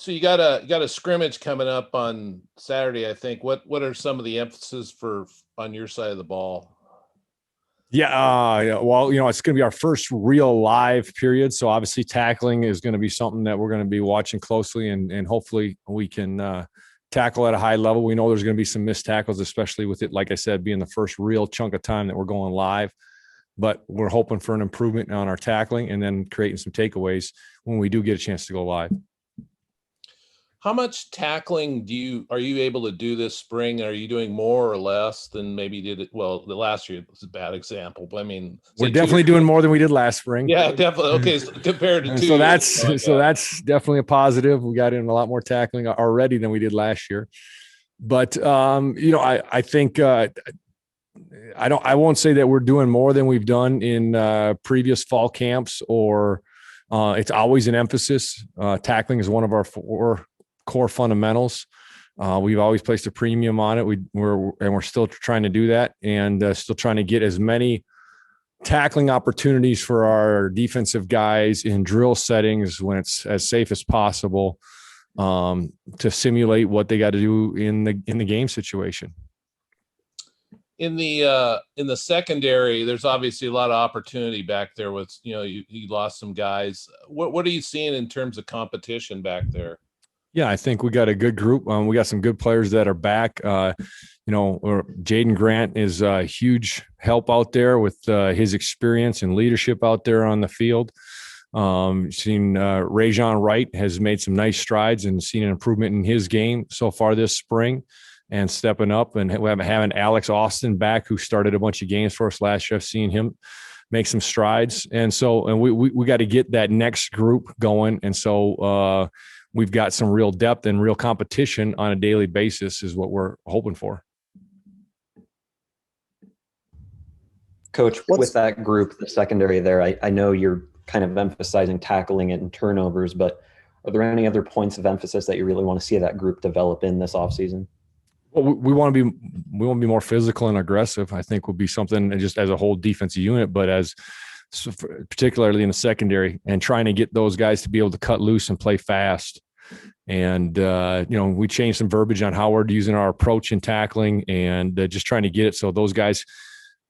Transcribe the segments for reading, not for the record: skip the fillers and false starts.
So you got a scrimmage coming up on Saturday, I think. What are some of the emphasis for on your side of the ball? Yeah, well, it's going to be our first real live period. So obviously tackling is going to be something that we're going to be watching closely, and hopefully we can tackle at a high level. We know there's going to be some missed tackles, especially with it, like I said, being the first real chunk of time that we're going live. But we're hoping for an improvement on our tackling and then creating some takeaways when we do get a chance to go live. How much tackling are you able to do this spring? Are you doing more or less than maybe you did it? Well, the last year was a bad example, but I mean, we're definitely doing more than we did last spring. Yeah, definitely. Okay, so compared to 2 so years. That's definitely a positive. We got in a lot more tackling already than we did last year. But I think I won't say that we're doing more than we've done in previous fall camps, or it's always an emphasis. Tackling is one of our 4 core fundamentals. We've always placed a premium on it. We're still trying to do that, and still trying to get as many tackling opportunities for our defensive guys in drill settings when it's as safe as possible, to simulate what they got to do in the game situation. In the secondary, there's obviously a lot of opportunity back there with, you lost some guys. What are you seeing in terms of competition back there? Yeah, I think we got a good group. We got some good players that are back. Jaden Grant is a huge help out there with his experience and leadership out there on the field. Seen Rejzohn Wright has made some nice strides and seen an improvement in his game so far this spring and stepping up. And having Alex Austin back, who started a bunch of games for us last year. I've seen him make some strides. And we got to get that next group going. And so we've got some real depth and real competition on a daily basis is what we're hoping for. Coach, with that group, the secondary there, I know you're kind of emphasizing tackling and turnovers, but are there any other points of emphasis that you really want to see that group develop in this offseason? Well, we want to be more physical and aggressive. I think will be something just as a whole defensive unit, but particularly in the secondary, and trying to get those guys to be able to cut loose and play fast. And, we changed some verbiage on how we're using our approach in tackling, and just trying to get it so those guys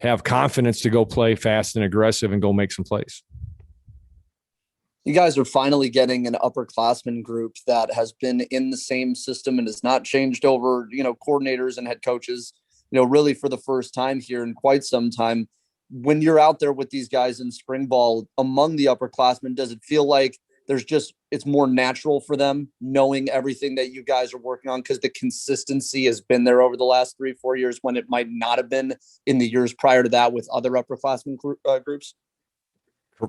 have confidence to go play fast and aggressive and go make some plays. You guys are finally getting an upperclassmen group that has been in the same system and has not changed over, coordinators and head coaches, really for the first time here in quite some time. When you're out there with these guys in spring ball among the upperclassmen, does it feel like it's more natural for them knowing everything that you guys are working on because the consistency has been there over the last 3-4 years when it might not have been in the years prior to that with other upperclassmen groups?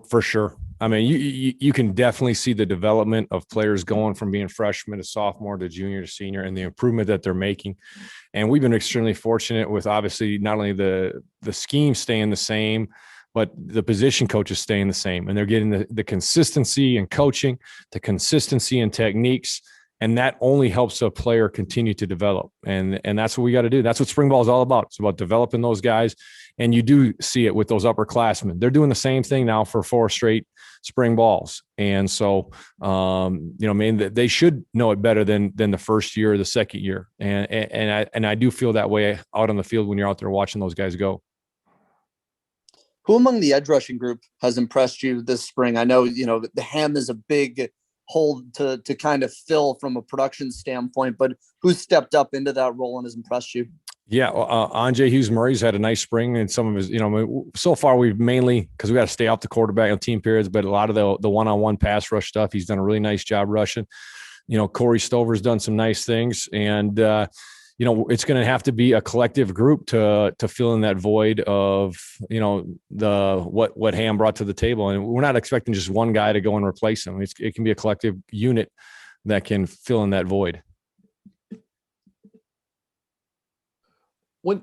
For sure. I mean, you can definitely see the development of players going from being freshman to sophomore to junior to senior, and the improvement that they're making. And we've been extremely fortunate with obviously not only the scheme staying the same, but the position coaches staying the same, and they're getting the consistency in coaching, the consistency in techniques, and that only helps a player continue to develop. And that's what we got to do. That's what spring ball is all about. It's about developing those guys. And you do see it with those upperclassmen. They're doing the same thing now for 4 straight spring balls. And so, they should know it better than the first year or the second year. And I do feel that way out on the field when you're out there watching those guys go. Who among the edge rushing group has impressed you this spring? I know, the Ham is a big hole to kind of fill from a production standpoint, but who's stepped up into that role and has impressed you? Yeah, Andrzej Hughes-Murray's had a nice spring, and some of his, so far we've mainly, because we got to stay off the quarterback on team periods, but a lot of the one-on-one pass rush stuff, he's done a really nice job rushing. Corey Stover's done some nice things, and it's going to have to be a collective group to fill in that void of what Ham brought to the table, and we're not expecting just one guy to go and replace him. It can be a collective unit that can fill in that void.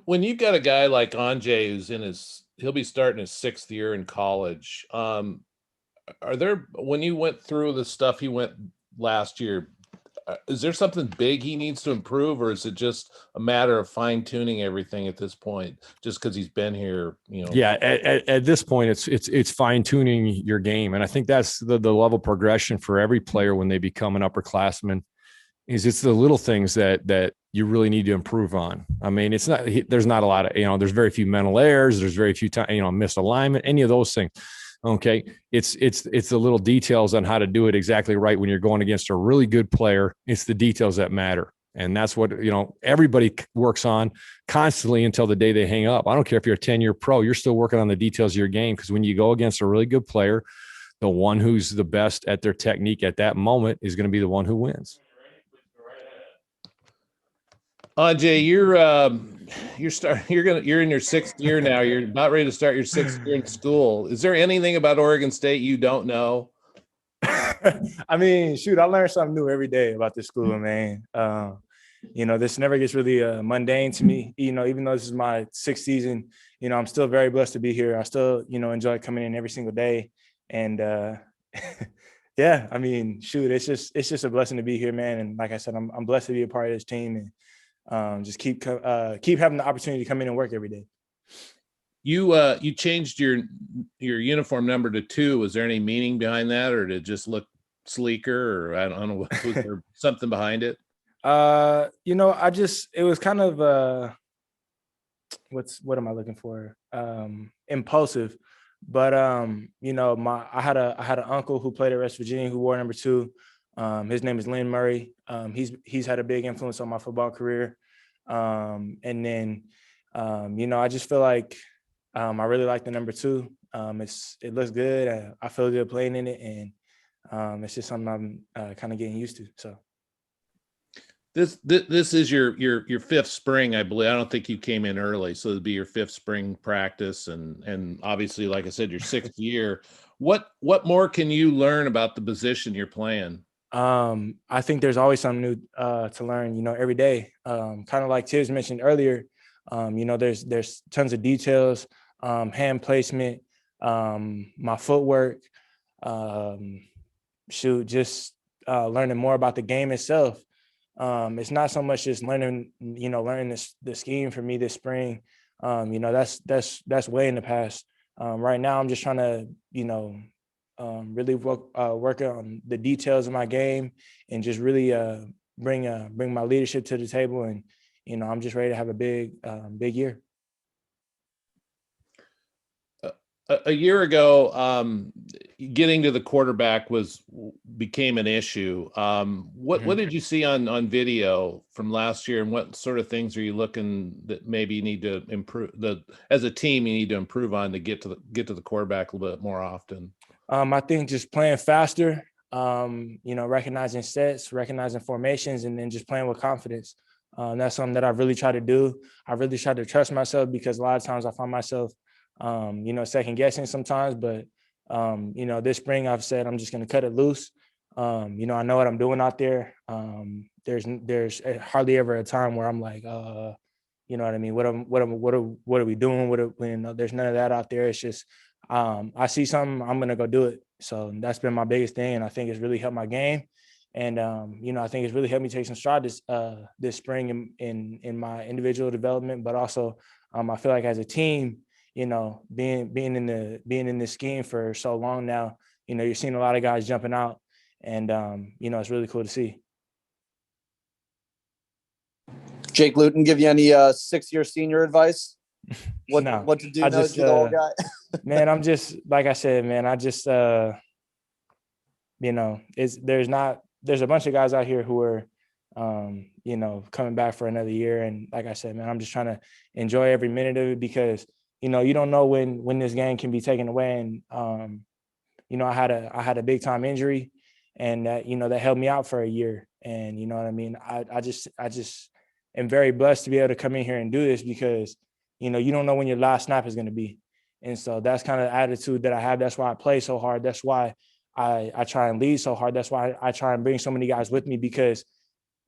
When you've got a guy like Andrzej he'll be starting his 6th year in college. When you went through the stuff he went last year, is there something big he needs to improve, or is it just a matter of fine tuning everything at this point, just because he's been here? Yeah, at this point, it's fine tuning your game, and I think that's the level of progression for every player when they become an upperclassman. is it's the little things that you really need to improve on. I mean, there's not a lot of, there's very few mental errors. There's very few times, misalignment, any of those things. Okay. It's the little details on how to do it exactly right when you're going against a really good player. It's the details that matter. And that's what, everybody works on constantly until the day they hang up. I don't care if you're a 10-year pro, you're still working on the details of your game, because when you go against a really good player, the one who's the best at their technique at that moment is going to be the one who wins. Andrzej, you're in your 6th year now. You're about ready to start your 6th year in school. Is there anything about Oregon State you don't know? I mean, shoot, I learn something new every day about this school, man. This never gets really mundane to me. Even though this is my 6th season, I'm still very blessed to be here. I still, enjoy coming in every single day. And yeah, I mean, shoot, it's just a blessing to be here, man. And like I said, I'm blessed to be a part of this team, and just keep having the opportunity to come in and work every day. You changed your uniform number to 2. Was there any meaning behind that, or did it just look sleeker, or I don't know, was there something behind it? It was kind of what am I looking for? Impulsive. But I had an uncle who played at West Virginia who wore number 2. His name is Lynn Murray. He's had a big influence on my football career. And then I just feel like I really like the number 2. It looks good. I feel good playing in it, and it's just something I'm kind of getting used to. So this is your 5th spring, I believe. I don't think you came in early, so it'd be your 5th spring practice, and obviously, like I said, your 6th year. What more can you learn about the position you're playing? I think there's always something new to learn, every day. Kind of like Tibbs mentioned earlier, there's tons of details, hand placement, my footwork, just learning more about the game itself. It's not so much just learning the scheme for me this spring. That's way in the past. Right now, I'm just trying to, really work on the details of my game, and just really bring my leadership to the table. And, I'm just ready to have a big year. A year ago, getting to the quarterback became an issue. What did you see on video from last year, and what sort of things are you looking that maybe you need to improve? As a team, you need to improve on to get to the quarterback a little bit more often. I think just playing faster, recognizing sets, recognizing formations, and then just playing with confidence. That's something that I really try to do. I really try to trust myself, because a lot of times I find myself second guessing sometimes, but this spring I've said I'm just going to cut it loose. I know what I'm doing out there. There's hardly ever a time where I'm like, you know what I mean? What are we doing? There's none of that out there. It's just, I see something, I'm going to go do it. So that's been my biggest thing. And I think it's really helped my game. And, I think it's really helped me take some stride this spring in my individual development, but also I feel like as a team, being in this scheme for so long now, you're seeing a lot of guys jumping out, and it's really cool to see. Jake Luton give you any 6-year senior advice? What to do? Just, the old guy? Man, I'm just, like I said, man, I just there's a bunch of guys out here who are coming back for another year, and like I said, man, I'm just trying to enjoy every minute of it, because you don't know when this game can be taken away. And I had a big time injury, and that that held me out for a year. And you know what I mean? I just am very blessed to be able to come in here and do this, because you don't know when your last snap is going to be. And so that's kind of the attitude that I have. That's why I play so hard. That's why I try and lead so hard. That's why I try and bring so many guys with me, because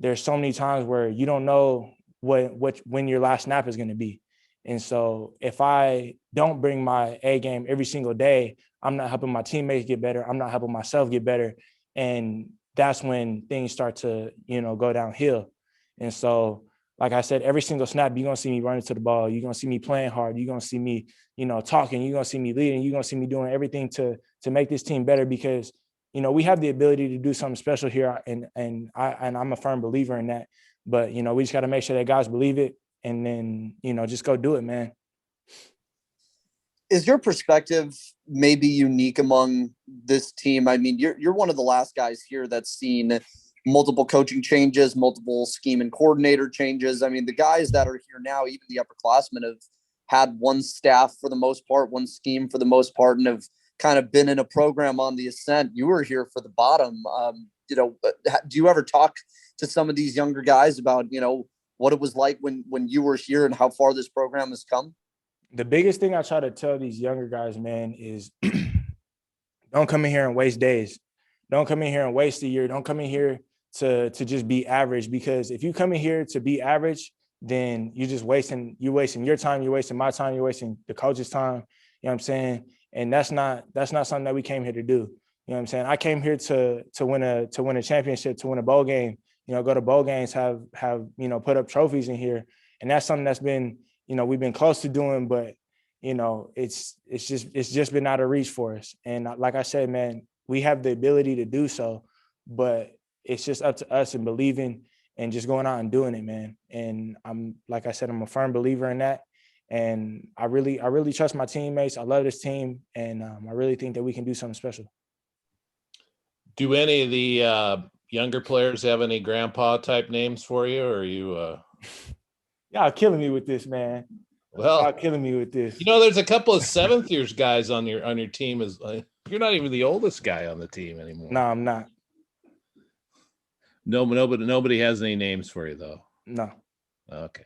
there's so many times where you don't know when your last snap is going to be. And so if I don't bring my A game every single day, I'm not helping my teammates get better. I'm not helping myself get better. And that's when things start to, go downhill. And so, like I said, every single snap, you're going to see me running to the ball. You're going to see me playing hard. You're going to see me, talking. You're going to see me leading. You're going to see me doing everything to make this team better, because, we have the ability to do something special here, and I'm a firm believer in that. But we just got to make sure that guys believe it, and then just go do it, man. Is your perspective maybe unique among this team? I mean, you're one of the last guys here that's seen multiple coaching changes, multiple scheme and coordinator changes. I mean, the guys that are here now, even the upperclassmen, have had one staff for the most part, one scheme for the most part, and have kind of been in a program on the ascent. You were here for the bottom. Do you ever talk to some of these younger guys about, what it was like when you were here and how far this program has come? The biggest thing I try to tell these younger guys, man, is don't come in here and waste days. Don't come in here and waste a year. Don't come in here to just be average, because if you come in here to be average, then you're wasting your time, you're wasting my time, you're wasting the coach's time. You know what I'm saying? And that's not something that we came here to do. You know what I'm saying? I came here to win a championship, to win a bowl game, go to bowl games, have put up trophies in here. And that's something that's been, we've been close to doing, but it's just been out of reach for us. And like I said, man, we have the ability to do so, but it's just up to us and believing and just going out and doing it, man. And like I said, I'm a firm believer in that. And I really trust my teammates. I love this team. And I really think that we can do something special. Do any of the younger players have any grandpa type names for you, or are you Y'all killing me with this, man. Well, y'all killing me with this. There's a couple of seventh years guys on your team. You're not even the oldest guy on the team anymore. No, I'm not. No, nobody has any names for you though. No. Okay.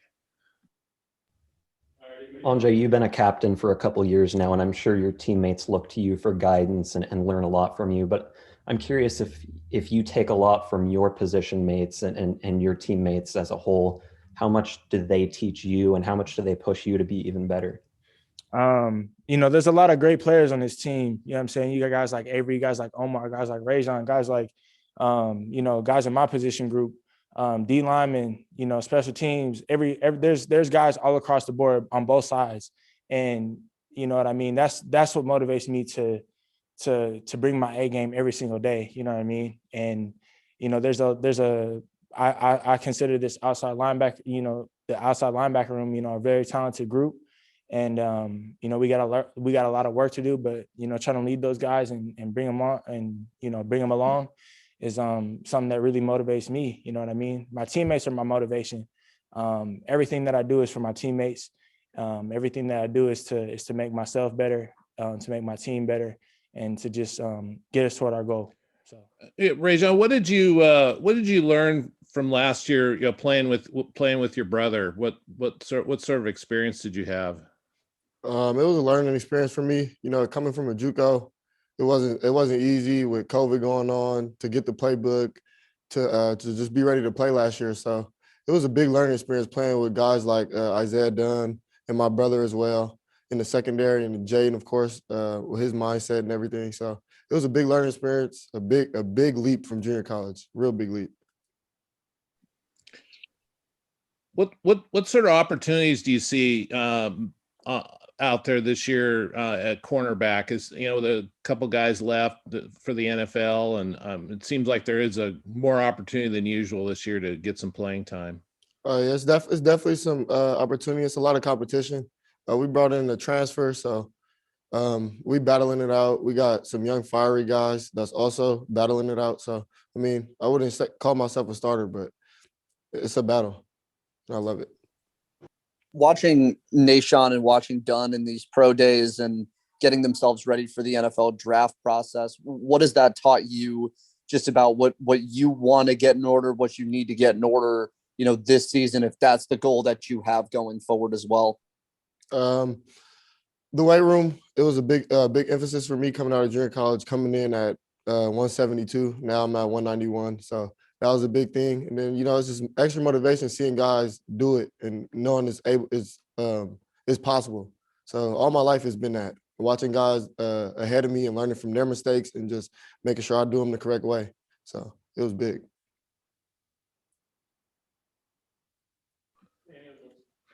Andrzej, you've been a captain for a couple of years now, and I'm sure your teammates look to you for guidance and learn a lot from you. But I'm curious if you take a lot from your position mates and your teammates as a whole. How much do they teach you, and how much do they push you to be even better? There's a lot of great players on this team. You know what I'm saying? You got guys like Avery, guys like Omar, guys like Rejzohn, guys like, guys in my position group, D linemen, special teams, there's guys all across the board on both sides. And you know what I mean? That's what motivates me to bring my A game every single day. You know what I mean? And, I consider this outside linebacker, the outside linebacker room, a very talented group. And, we got a lot of work to do, but, trying to lead those guys and bring them on and, bring them along is something that really motivates me. You know what I mean? My teammates are my motivation. Everything that I do is for my teammates. Everything that I do is to make myself better, to make my team better, and to just get us toward our goal. So, yeah, Rejzohn, what did you learn from last year? Playing with your brother. What sort of experience did you have? It was a learning experience for me. Coming from a JUCO, it wasn't easy with COVID going on to get the playbook to just be ready to play last year. So it was a big learning experience playing with guys like Isaiah Dunn and my brother as well in the secondary, and Jaden, of course, with his mindset and everything. So it was a big learning experience, a big leap from junior college, real big leap. What sort of opportunities do you see out there this year at cornerback? Is the couple guys left for the NFL, and it seems like there is a more opportunity than usual this year to get some playing time. Yeah, it's definitely some opportunity. It's a lot of competition. We brought in a transfer, so we battling it out. We got some young fiery guys that's also battling it out. So I wouldn't call myself a starter, but it's a battle. I love it. Watching Nahshon and watching Dunn in these pro days and getting themselves ready for the NFL draft process, what has that taught you just about what you want to get in order, what you need to get in order, this season, if that's the goal that you have going forward as well? The weight room, it was a big emphasis for me coming out of junior college, coming in at 172. Now I'm at 191. So that was a big thing. And then, it's just extra motivation seeing guys do it and knowing it's possible. So all my life has been that, watching guys ahead of me and learning from their mistakes and just making sure I do them the correct way. So it was big.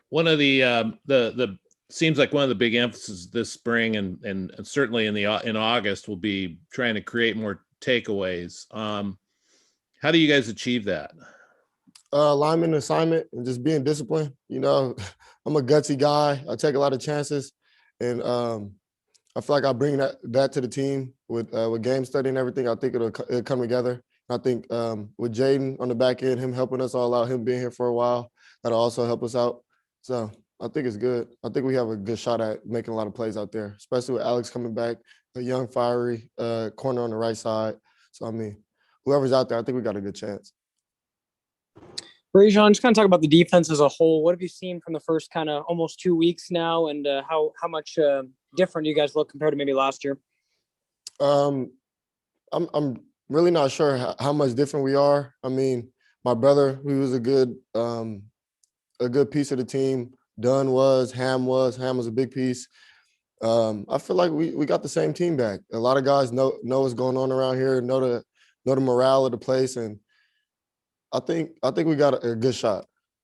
One of the seems like one of the big emphasis this spring and certainly in August will be trying to create more takeaways. How do you guys achieve that? Lineman assignment and just being disciplined. You know, I'm a gutsy guy. I take a lot of chances, and I feel like I bring that to the team with game study and everything. I think it'll come together. I think with Jaden on the back end, him helping us all out, him being here for a while, that'll also help us out. So I think it's good. I think we have a good shot at making a lot of plays out there, especially with Alex coming back, a young, fiery corner on the right side. So, I mean, whoever's out there, I think we got a good chance. Rejzohn, just kind of talk about the defense as a whole. What have you seen from the first kind of almost 2 weeks now, and how much different do you guys look compared to maybe last year? I'm really not sure how much different we are. I mean, my brother, he was a good piece of the team. Dunn was, Ham was a big piece. I feel like we got the same team back. A lot of guys know what's going on around here, know the morale of the place, and I think we got a good shot.